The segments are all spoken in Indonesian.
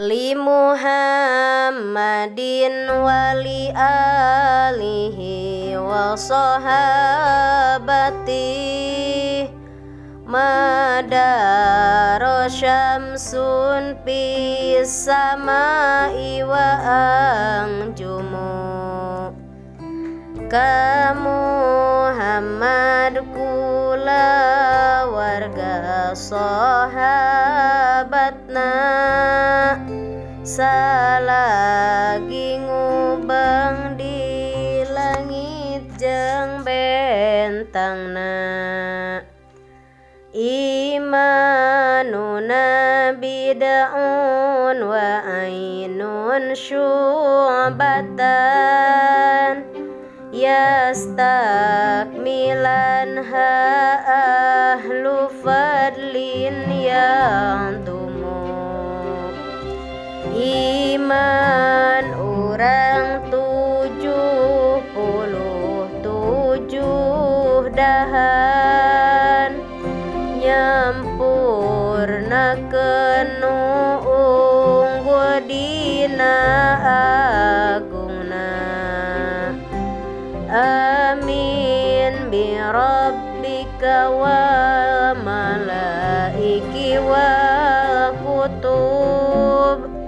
li Muhammadin wa li alihi wa sahabati madaro syamsun fis samai wa anjumu ka Muhammad kula warga sahabatna salagi ngubang di langit jeung bentangna imanuna bid'un wa ainun syu'batan yastakmilan ha ahlu fadlin yang iman orang 77 dahan nyampurnakeun nu unggul dina agungna amin bi rabbika wa malaiki wa kutub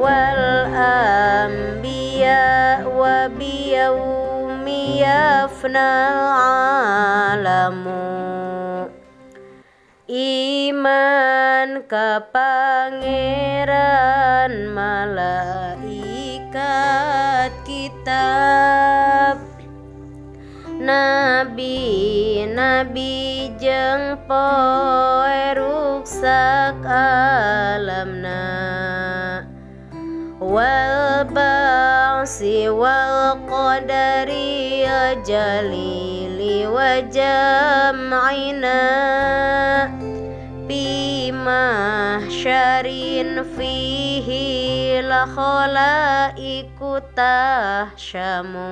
wal anbiya wa biyaumi yafnal alamu iman ka pangeran malaikat kitab nabi jeung poe ruksak alamna wal ba'si wal qadari jalili wa jam'ina fi mahsyarin fihi la khalaiku tahsyamu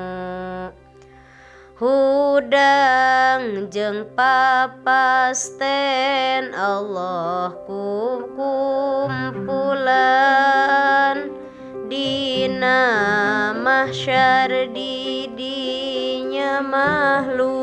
hudang jeung papasten Allah kumpulan dina mahsyar di dinya makhluk